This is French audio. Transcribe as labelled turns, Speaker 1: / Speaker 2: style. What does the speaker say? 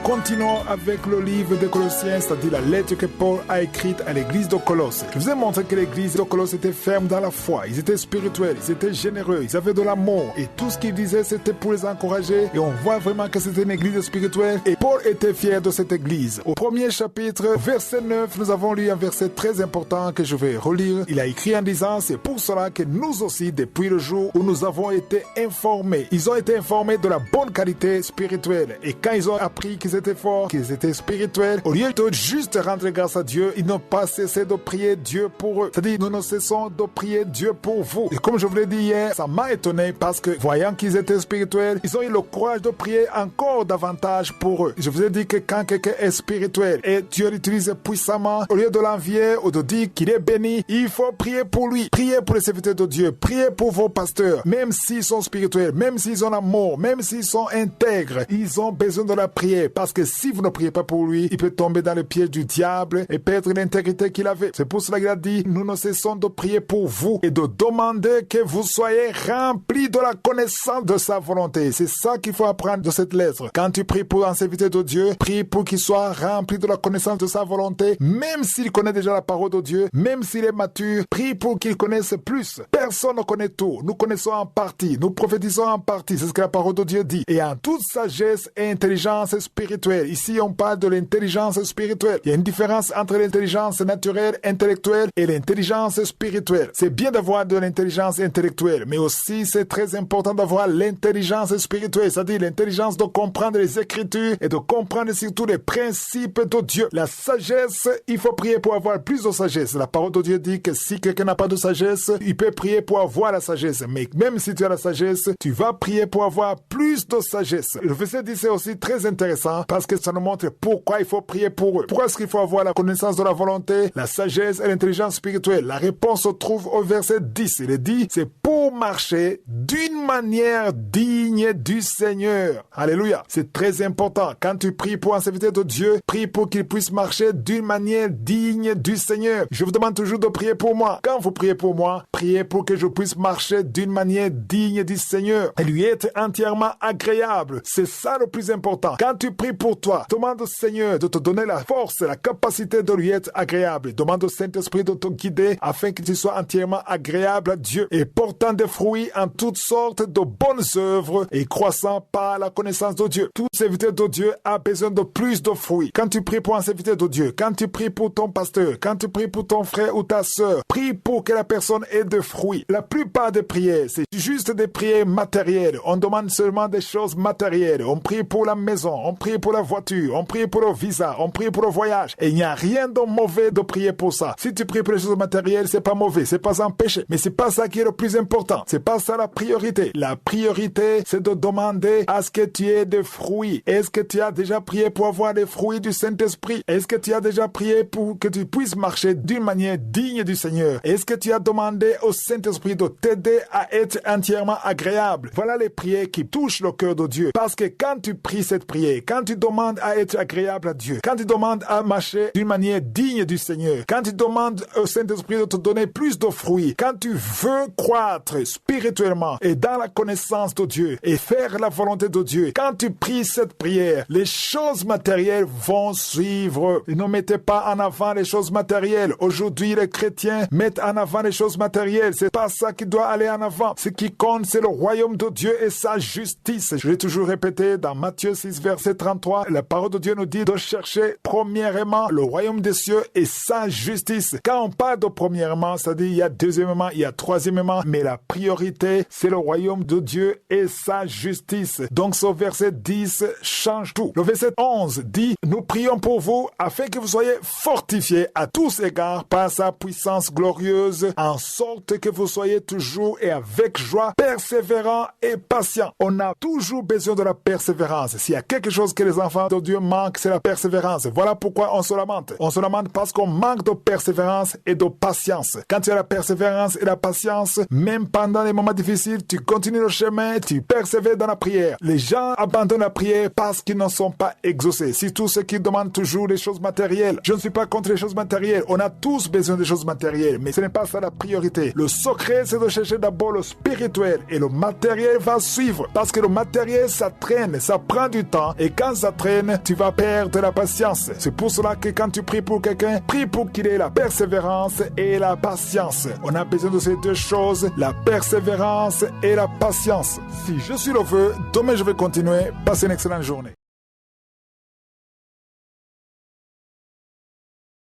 Speaker 1: continuons avec le livre de Colossiens, c'est-à-dire la lettre que Paul a écrite à l'église de Colosse. Je vous ai montré que l'église de Colosse était ferme dans la foi, ils étaient spirituels, ils étaient généreux, ils avaient de l'amour et tout ce qu'ils disaient c'était pour les encourager et on voit vraiment que c'était une église spirituelle et Paul était fier de cette église. Au premier chapitre, verset 9, nous avons lu un verset très important que je vais relire. Il a écrit en disant, c'est pour cela que nous aussi, depuis le jour où nous avons été informés, ils ont été informés de la bonne qualité spirituelle. Et quand ils ont appris qu'ils étaient forts, qu'ils étaient spirituels, au lieu de juste rendre grâce à Dieu, ils n'ont pas cessé de prier Dieu pour eux. C'est-à-dire, nous ne cessons de prier Dieu pour vous. Et comme je vous l'ai dit hier, ça m'a étonné parce que voyant qu'ils étaient spirituels, ils ont eu le courage de prier encore davantage pour eux. Je vous ai dit que quand quelqu'un est spirituel et Dieu l'utilise puissamment, au lieu de l'envier ou de dire qu'il est béni, il faut prier pour lui. Priez pour les serviteurs de Dieu. Priez pour vos pasteurs. Même s'ils sont spirituels, même s'ils ont l'amour, même s'ils sont intègres, ils ont besoin de la prière. Parce que si vous ne priez pas pour lui, il peut tomber dans le piège du diable et perdre l'intégrité qu'il avait. C'est pour cela qu'il a dit, nous ne cessons de prier pour vous et de demander que vous soyez remplis de la connaissance de sa volonté. C'est ça qu'il faut apprendre de cette lettre. Quand tu pries pour un serviteur de Dieu, prie pour qu'il soit rempli de la connaissance de sa volonté, même s'il connaît déjà la parole de Dieu, même s'il est mature, prie pour qu'il connaisse plus. Personne ne connaît tout. Nous connaissons en partie. Nous prophétisons en partie. C'est ce que la parole de Dieu dit. Et en toute sagesse et intelligence spirituelle. Ici, on parle de l'intelligence spirituelle. Il y a une différence entre l'intelligence naturelle, intellectuelle et l'intelligence spirituelle. C'est bien d'avoir de l'intelligence intellectuelle, mais aussi c'est très important d'avoir l'intelligence spirituelle, c'est-à-dire l'intelligence de comprendre les Écritures et de comprendre surtout les principes de Dieu. La sagesse, il faut prier pour avoir plus de sagesse. La parole de Dieu dit que si quelqu'un n'a pas de sagesse, il peut prier pour avoir la sagesse. Mais même si tu as la sagesse, tu vas prier pour avoir plus de sagesse. Le verset 10 c'est aussi très intéressant parce que ça nous montre pourquoi il faut prier pour eux. Pourquoi est-ce qu'il faut avoir la connaissance de la volonté, la sagesse et l'intelligence spirituelle? La réponse se trouve au verset 10. Il est dit, c'est pour marcher d'une manière digne du Seigneur. Alléluia. C'est très important. Quand tu pries pour un serviteur de Dieu, prie pour qu'il puisse marcher d'une manière digne du Seigneur. Je vous demande toujours de prier pour moi. Quand vous priez pour moi, priez pour que je puisse marcher d'une manière digne du Seigneur et lui être entièrement agréable. C'est ça le plus important. Quand tu pries pour toi, demande au Seigneur de te donner la force et la capacité de lui être agréable. Demande au Saint-Esprit de te guider afin que tu sois entièrement agréable à Dieu et portant des fruits en toutes sortes de bonnes œuvres et croissant par la connaissance de Dieu. Tout serviteur de Dieu a besoin de plus de fruits. Quand tu pries pour un serviteur de Dieu, quand tu pries pour ton pasteur, quand tu pries pour ton frère ou ta sœur, prie pour que la personne ait de fruits. La plupart des prières, c'est juste des prières matérielles. On demande seulement des choses matérielles. On prie pour la maison, on prie pour la voiture, on prie pour le visa, on prie pour le voyage. Et il n'y a rien de mauvais de prier pour ça. Si tu pries pour les choses matérielles, c'est pas mauvais, c'est pas un péché. Mais c'est pas ça qui est le plus important. C'est pas ça la priorité. La priorité, c'est de demander à ce que tu aies des fruits. Est-ce que tu as déjà prié pour avoir des fruits du Saint-Esprit? Est-ce que tu as déjà prié pour que tu puisses marcher d'une manière digne du Seigneur? Est-ce que tu as demandé au Saint-Esprit de t'aider à être entièrement agréable? Voilà les prières qui touchent le cœur de Dieu. Parce que quand tu pries cette prière, quand tu demandes à être agréable à Dieu, quand tu demandes à marcher d'une manière digne du Seigneur, quand tu demandes au Saint-Esprit de te donner plus de fruits, quand tu veux croître spirituellement et dans la connaissance de Dieu et faire la volonté de Dieu, quand tu pries cette prière, les choses matérielles vont suivre. Ne mettez pas en avant les choses matérielles. Aujourd'hui, les chrétiens mettent en avant les choses matérielles. C'est pas ça qui doit aller en avant. Ce qui compte, c'est le royaume de Dieu et sa justice. Je l'ai toujours répété dans Matthieu 6, verset 33. La parole de Dieu nous dit de chercher premièrement le royaume des cieux et sa justice. Quand on parle de premièrement, c'est-à-dire il y a deuxièmement, il y a troisièmement, mais la priorité, c'est le royaume de Dieu et sa justice. Donc ce verset 10 change tout. Le verset 11 dit, nous prions pour vous afin que vous soyez fortifiés à tous égards par sa puissance glorieuse, en sorte que vous soyez toujours et avec joie, persévérants et patients. On a toujours besoin de la persévérance. S'il y a quelque chose que les enfants de Dieu manquent, c'est la persévérance. Voilà pourquoi on se lamente. On se lamente parce qu'on manque de persévérance et de patience. Quand tu as la persévérance et la patience, même pendant les moments difficiles, tu continues le chemin, tu persévères dans la prière. Les gens abandonnent la prière parce qu'ils ne sont pas exaucés. Surtout ceux qui demandent toujours les choses matérielles. Je ne suis pas contre les choses matérielles. On a tous besoin des choses matérielles, mais ce n'est pas ça la priorité. Le secret, c'est de chercher d'abord le spirituel et le matériel va suivre. Parce que le matériel, ça traîne, ça prend du temps. Et quand quand ça traîne, tu vas perdre la patience. C'est pour cela que quand tu pries pour quelqu'un, prie pour qu'il ait la persévérance et la patience. On a besoin de ces deux choses, la persévérance et la patience. Si je suis le feu, demain je vais continuer. Passez une excellente journée.